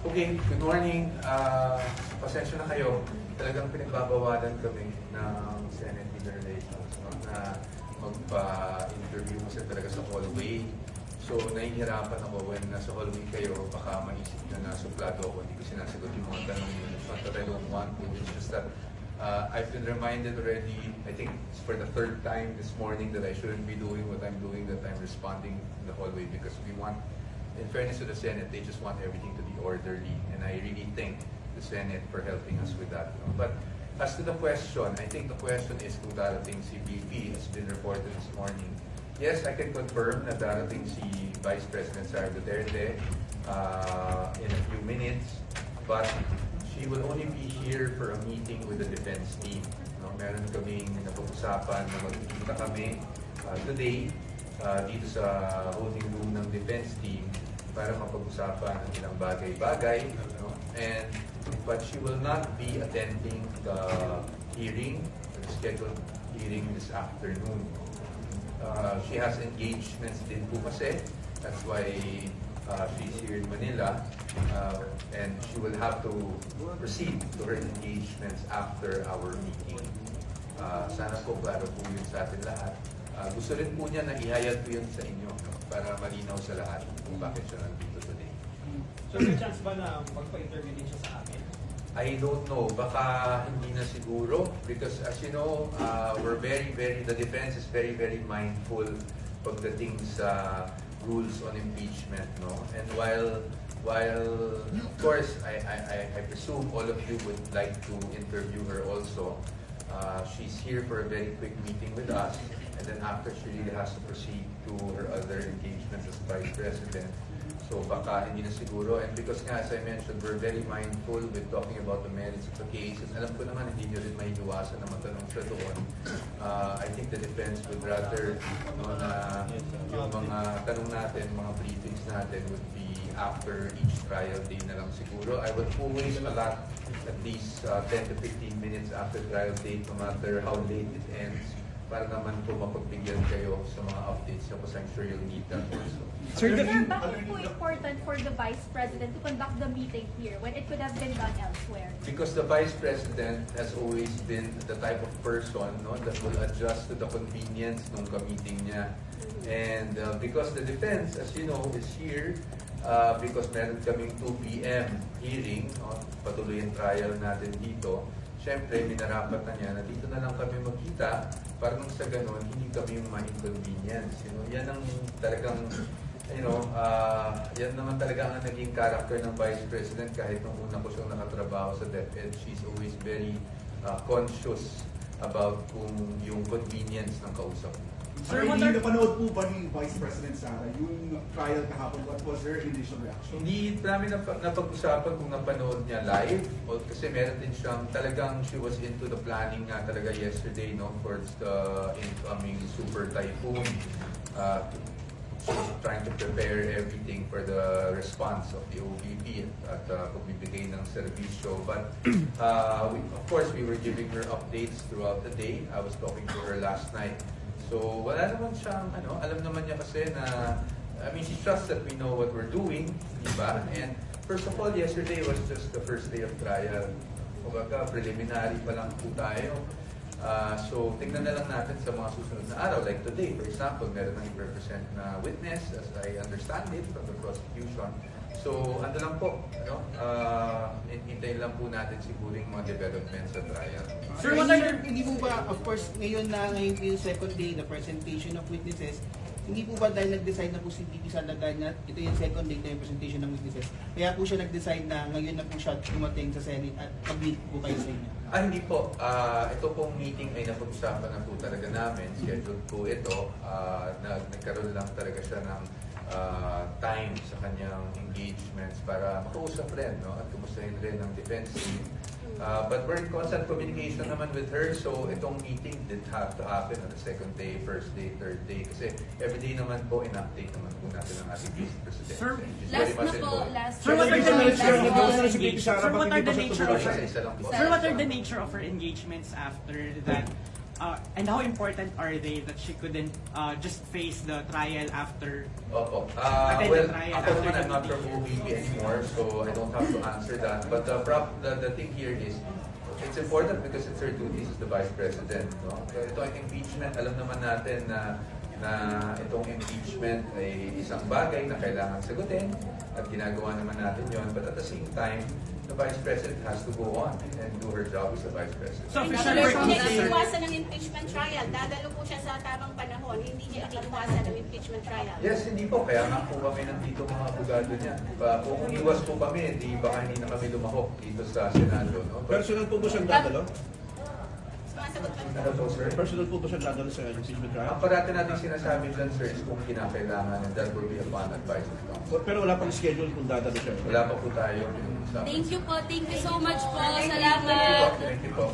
Okay, good morning. Pasensya na kayo. Talagang pinagbabawalan kami ng Senate Leader Relations na magpa-interview kasi talaga sa hallway. So, nahihirapan ako when nasa hallway kayo, baka maisip nyo na suplado ako, hindi ko sinasagot yung mga tanong nyo. But I don't want to. It's just that I've been reminded already, I think it's for the third time this morning that I shouldn't be doing what I'm doing, that I'm responding in the hallway because we want, in fairness to the Senate, they just want everything to be orderly. And I really thank the Senate for helping us with that. But as to the question, I think the question is kung darating si VP has been reported this morning. Yes, I can confirm na darating si Vice President Sara Duterte in a few minutes, but she will only be here for a meeting with the defense team. No, meron kaming napag-usapan na magkikita kami today dito sa holding room ng defense team para mapag-usapan ang ilang bagay-bagay. No? But she will not be attending the hearing, the scheduled hearing this afternoon. She has engagements din po kasi. That's why she's here in Manila. And she will have to proceed to her engagements after our meeting. Sana po klaro po yun sa atin lahat. Gusto rin po niya na ihayag po yun sa inyo para malinaw sa lahat kung bakit siya nandito today. So may chance ba na magpa-interview din siya sa akin? I don't know. Baka hindi na siguro because as you know, the defense is very mindful pagdating sa rules on impeachment, no? And while of course I presume all of you would like to interview her also, she's here for a very quick meeting with us, and then after she really has to proceed to her other engagements as Vice President. So baka hindi na siguro, and because nga as I mentioned, we're very mindful with talking about the merits of the case, and alam ko naman hindi nyo rin may iwasan na matanong siya doon. I think the defense would rather na yung mga tanong natin, mga briefings natin would be after each trial day na lang siguro. I would always allot at least 10 to 15 minutes after trial day, no matter how late it ends, para naman po mapagbigyan kayo sa mga updates because I'm sure you'll need that also. Sir, bakit po important for the Vice President to conduct the meeting here when it could have been done elsewhere? Because the Vice President has always been the type of person, no, that will adjust to the convenience ng meeting niya. And because the defense, as you know, is here, because meron kaming 2 p.m. hearing, no, patuloy ang trial natin dito, siyempre, minarapat na niya na dito na lang kami magkita para nung sa ganun, hindi kami yung ma-inconvenience. You know, yan ang talagang, yan naman talaga ang naging character ng Vice President kahit nung una ko siyang nakatrabaho sa DepEd. She's always very conscious about kung yung convenience ng kausap niya. Sir, hindi napanood po ba ni Vice President Sara yung trial kahapon? What was her initial reaction? Hindi namin napag-usapan kung napanood niya live o kasi meron din siyang talagang she was into the planning nga talaga yesterday, no, for the incoming super typhoon. She was trying to prepare everything for the response of the OVP at pagbibigay ng serbisyo. But of course, we were giving her updates throughout the day. I was talking to her last night. So, wala naman siyang, alam naman niya kasi na, she trusts that we know what we're doing, di ba? And first of all, yesterday was just the first day of trial. Kumbaga, preliminary pa lang po tayo. So, tingnan na lang natin sa mga susunod na araw. Like today, for example, meron nang i-represent na witness, as I understand it, from the prosecution. So, ano lang po, hintayin lang po natin siguro yung mga developments sa trial. Sir, hindi po ba, of course, ngayon yung second day, the presentation of witnesses, hindi po ba dahil nag-decide na po si VP Sara na ito yung second day na yung presentation ng witnesses, kaya po siya nag-decide na ngayon na po siya dumating sa Senate at pag-meet po kayo sa inyo? Hindi po. Ito pong meeting ay napag-usapan na po talaga namin. Scheduled po ito. Nagkaroon lang talaga siya ng time sa kanyang engagements para makausap rin, no? At kumustahin rin ang defense team. But we're in constant communication naman with her, so itong meeting did have to happen on the second day, first day, third day, kasi every day naman po in-update naman po natin ang ating Vice President. Sir, What are the nature of her engagements after that And how important are they that she couldn't just face the trial after? Opo. Attend Well, the trial ako after naman, the I'm not meeting. from OVP anymore, so I don't have to answer that. But the thing here is, it's important because it's her duties as the Vice President. No? Ito ang impeachment, alam naman natin na itong impeachment ay isang bagay na kailangan sagutin at ginagawa naman natin yon. But at the same time, the Vice President has to go on and do her job as the Vice President. So, Hindi official niya procedure. iwasan ng impeachment trial. Dadalo po siya sa tamang panahon. Hindi niya iwasan ng impeachment trial. Yes, hindi po. Kaya nga po kami nandito mga abogado niya. Kung iwas po kami, di baka hindi na kami lumahok dito sa Senado. No? But, Personal po ba siyang dadalo? Sumasagot pa. ano po, sir? Personal po ba siyang dadalo sa impeachment trial? Ang parati natin sinasabi dyan, sir, is kung kinakailangan, and that will be upon advice of counsel. Pero wala pang schedule kung dadalo siya. Wala pa po tayo. Thank you po. Thank you so much po. Thank you Salamat. po. Thank you po.